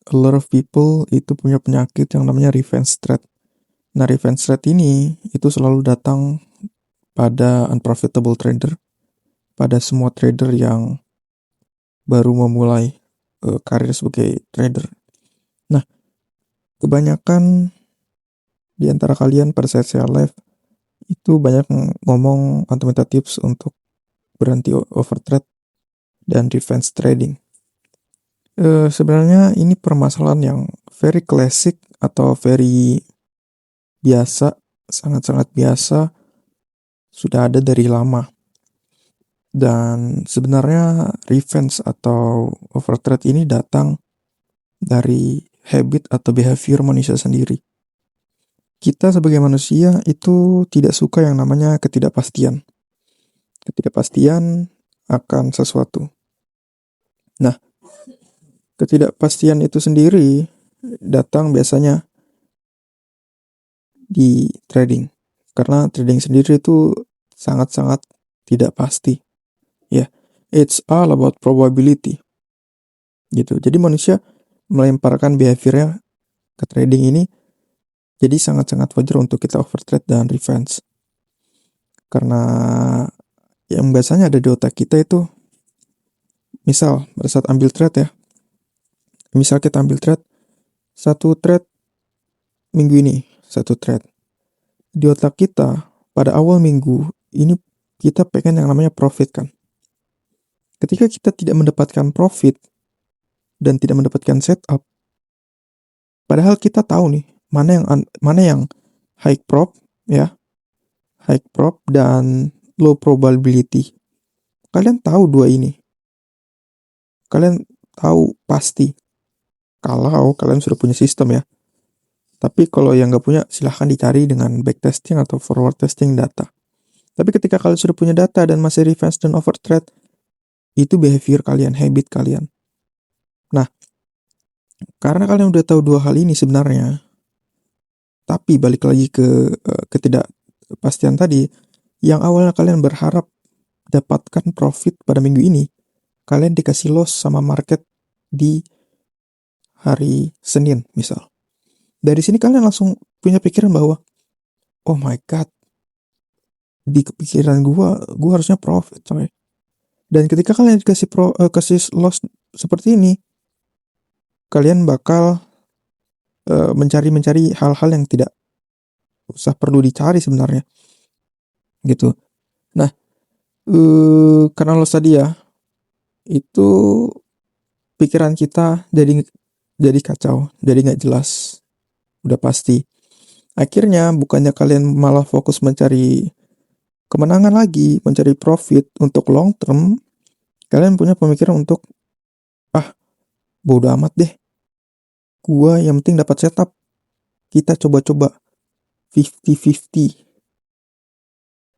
a lot of people itu punya penyakit yang namanya revenge trade. Nah, revenge trade ini itu selalu datang pada unprofitable trader, pada semua trader yang baru memulai karir sebagai trader. Nah, kebanyakan di antara kalian pada saat saya live itu banyak ngomong fundamental tips untuk berhenti overtrade dan revenge trading. Sebenarnya ini permasalahan yang very classic atau very biasa, sangat-sangat biasa, sudah ada dari lama. Dan sebenarnya revenge atau overtrade ini datang dari habit atau behavior manusia sendiri. Kita sebagai manusia itu tidak suka yang namanya ketidakpastian. Ketidakpastian akan sesuatu. Nah, ketidakpastian itu sendiri datang biasanya di trading. Karena trading sendiri itu sangat-sangat tidak pasti. Ya, it's all about probability. Gitu. Jadi manusia melemparkan behaviornya ke trading ini jadi sangat-sangat wajar untuk kita overtrade dan revenge. Karena yang biasanya ada di otak kita itu, misal pada saat ambil trade ya, misal kita ambil trade, satu trade minggu ini, satu trade. Di otak kita, pada awal minggu, ini kita pengen yang namanya profit kan. Ketika kita tidak mendapatkan profit, dan tidak mendapatkan setup, padahal kita tahu nih, mana yang high prop, ya, high prop dan low probability. Kalian tahu dua ini. Kalian tahu pasti. Kalau kalian sudah punya sistem ya. Tapi kalau yang nggak punya, silahkan dicari dengan backtesting atau forward testing data. Tapi ketika kalian sudah punya data dan masih revenge dan overtrade, itu behavior kalian, habit kalian. Nah, karena kalian udah tahu dua hal ini sebenarnya, tapi balik lagi ke ketidakpastian tadi, yang awalnya kalian berharap dapatkan profit pada minggu ini, kalian dikasih loss sama market di hari Senin misal. Dari sini kalian langsung punya pikiran bahwa, oh my god, di kepikiran gue harusnya profit coy. Dan ketika kalian kasih loss seperti ini, kalian bakal mencari hal-hal yang tidak usah perlu dicari sebenarnya, gitu. Nah, karena loss tadi ya, itu pikiran kita jadi kacau, jadi nggak jelas, udah pasti. Akhirnya bukannya kalian malah fokus mencari kemenangan lagi, mencari profit untuk long term, kalian punya pemikiran untuk bodo amat deh, gua yang penting dapat setup, kita coba-coba 50-50,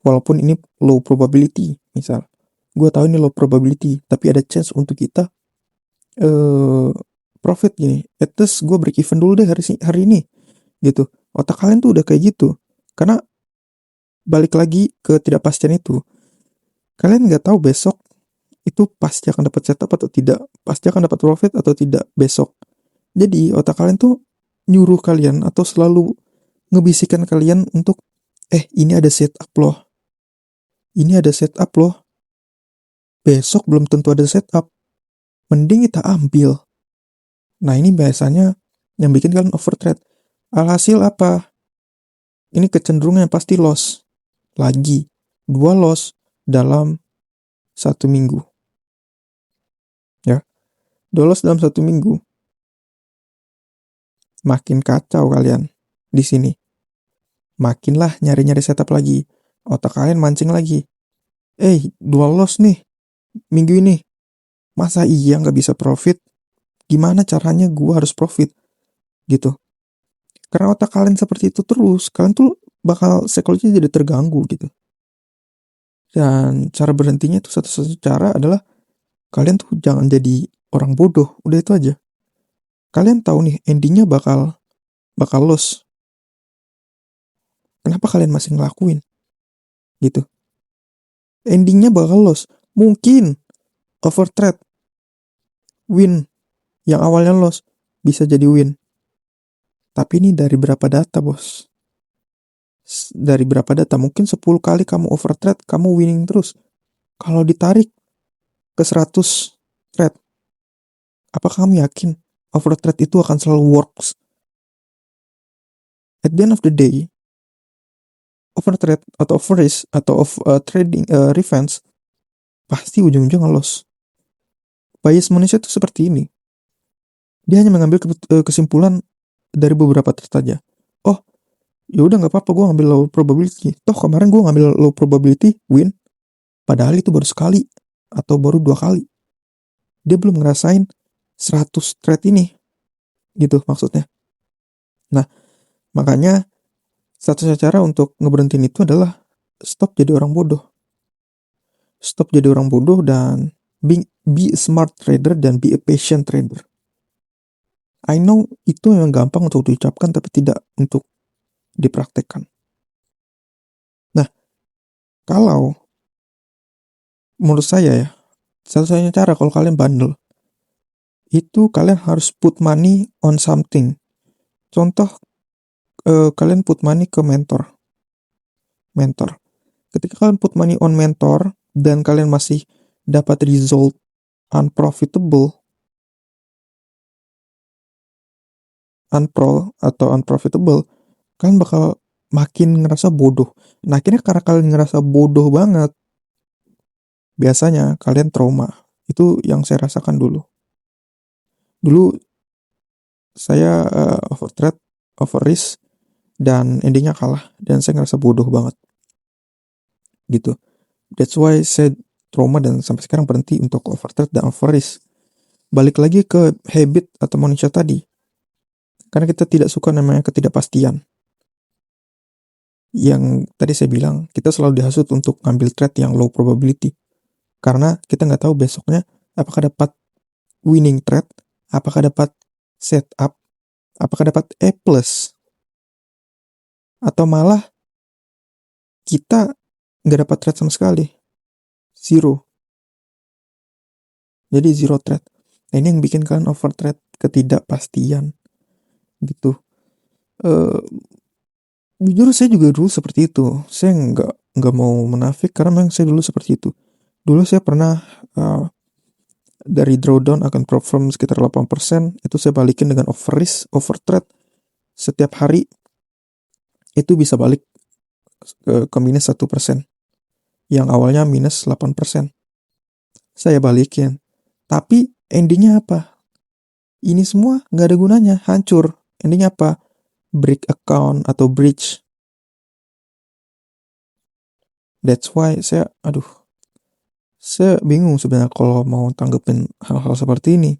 walaupun ini low probability. Misal gua tahu ini low probability, tapi ada chance untuk kita profit gini, at least gua break even dulu deh hari ini, gitu. Otak kalian tuh udah kayak gitu. Karena balik lagi ke ketidakpastian itu, kalian nggak tahu besok itu pasti akan dapat setup atau tidak, pasti akan dapat profit atau tidak besok. Jadi otak kalian tuh nyuruh kalian atau selalu ngebisikkan kalian untuk ini ada setup loh, ini ada setup loh, besok belum tentu ada setup, mending kita ambil. Nah, ini biasanya yang bikin kalian overtrade. Alhasil apa? Ini kecenderungan pasti loss lagi, 2 loss dalam 1 minggu, ya, 2 loss dalam 1 minggu. Makin kacau kalian di sini. Makinlah nyari-nyari setup lagi. Otak kalian mancing lagi. 2 loss nih minggu ini. Masa iya nggak bisa profit? Gimana caranya gua harus profit? Gitu. Karena otak kalian seperti itu terus, kalian tuh bakal psikologinya jadi terganggu gitu. Dan cara berhentinya itu satu-satu cara adalah kalian tuh jangan jadi orang bodoh. Udah itu aja. Kalian tahu nih endingnya bakal loss. Kenapa kalian masih ngelakuin? Gitu. Endingnya bakal loss. Mungkin overtrade, win yang awalnya loss, bisa jadi win. Tapi ini dari berapa data, bos? Dari berapa data? Mungkin 10 kali kamu overtrade, kamu winning terus. Kalau ditarik ke 100 trade, apakah kamu yakin overtrade itu akan selalu works? At the end of the day, overtrade atau overrisk atau trading revenge pasti ujung-ujungnya loss. Bias manusia itu seperti ini. Dia hanya mengambil kesimpulan dari beberapa trade saja. Oh, ya udah nggak apa-apa, gue ngambil low probability. Toh kemarin gue ngambil low probability win, padahal itu baru sekali atau baru 2 kali. Dia belum ngerasain 100 trade ini, gitu maksudnya. Nah, makanya satu cara untuk ngeberhentiin itu adalah stop jadi orang bodoh. Stop jadi orang bodoh dan be a smart trader dan be a patient trader. I know itu memang gampang untuk diucapkan tapi tidak untuk dipraktekkan. Nah, kalau menurut saya ya, satu-satunya cara kalau kalian bandel, itu kalian harus put money on something. Contoh, kalian put money ke mentor. Ketika kalian put money on mentor, dan kalian masih dapat result unprofitable, kalian bakal makin ngerasa bodoh. Nah, akhirnya karena kalian ngerasa bodoh banget, biasanya kalian trauma. Itu yang saya rasakan dulu. Dulu saya overtrade, overrisk, dan endingnya kalah. Dan saya ngerasa bodoh banget. Gitu. That's why saya trauma dan sampai sekarang berhenti untuk overtrade dan overrisk. Balik lagi ke habit atau manusia tadi. Karena kita tidak suka namanya ketidakpastian. Yang tadi saya bilang, kita selalu dihasut untuk ngambil trade yang low probability. Karena kita nggak tahu besoknya apakah dapat winning trade, apakah dapat setup, apakah dapat A+, atau malah kita nggak dapat trade sama sekali. Zero. Jadi zero trade. Nah, ini yang bikin kalian overtrade, ketidakpastian. Gitu. Jujur saya juga dulu seperti itu. Saya nggak mau menafik karena memang saya dulu seperti itu. Dulu saya pernah dari drawdown akan perform sekitar 8%, itu saya balikin dengan overrisk, overtrade. Setiap hari itu bisa balik ke minus 1%. Yang awalnya minus 8%. Saya balikin. Tapi endingnya apa? Ini semua nggak ada gunanya, hancur. Endingnya apa? Break account atau breach. That's why saya bingung sebenarnya kalau mau tanggepin hal-hal seperti ini.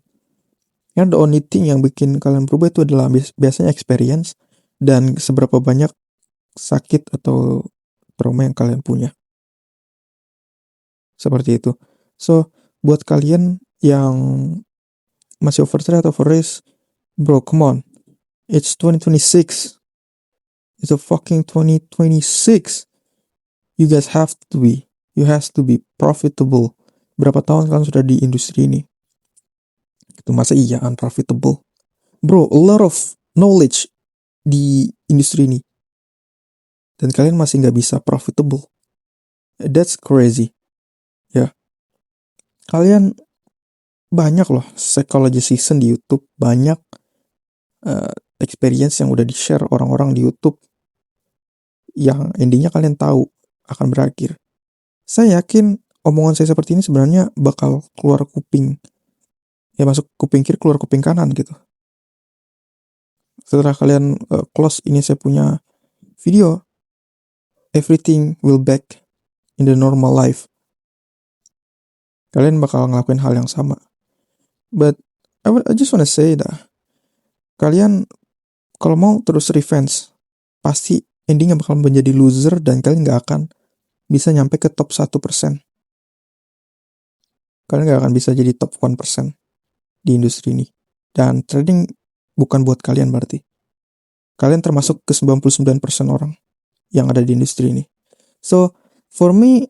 Yang the only thing yang bikin kalian berubah itu adalah biasanya experience dan seberapa banyak sakit atau trauma yang kalian punya. Seperti itu. So, buat kalian yang masih overtrade atau overrisk, bro, come on. It's 2026. It's a fucking 2026. You guys have to be profitable. Berapa tahun kalian sudah di industri ini? Itu masa iya unprofitable? Bro, a lot of knowledge di industri ini. Dan kalian masih nggak bisa profitable. That's crazy. Ya. Kalian banyak loh psychology season di YouTube. Banyak experience yang udah di-share orang-orang di YouTube. Yang endingnya kalian tahu akan berakhir. Saya yakin omongan saya seperti ini sebenarnya bakal keluar kuping. Ya masuk kuping kiri, keluar kuping kanan gitu. Setelah kalian close ini saya punya video, everything will back in the normal life. Kalian bakal ngelakuin hal yang sama. But I just wanna say dah, kalian kalau mau terus revenge, pasti endingnya bakal menjadi loser dan kalian gak akan bisa nyampe ke top 1%. Kalian gak akan bisa jadi top 1% di industri ini. Dan trading bukan buat kalian berarti. Kalian termasuk ke 99% orang yang ada di industri ini. So, for me,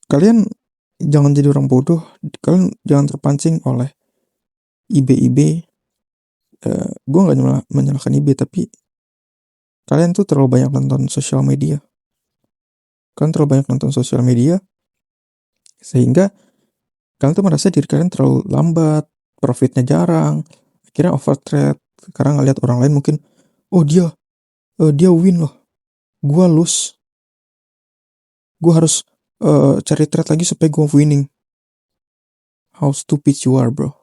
kalian jangan jadi orang bodoh. Kalian jangan terpancing oleh IB-IB gue nggak menyalahkan eBay, tapi kalian tuh terlalu banyak nonton sosial media. Sehingga kalian tuh merasa diri kalian terlalu lambat, profitnya jarang, akhirnya overtrade. Karena ngeliat orang lain mungkin, oh dia win loh, gue lose, gue harus cari trade lagi supaya gue winning. How stupid you are, bro.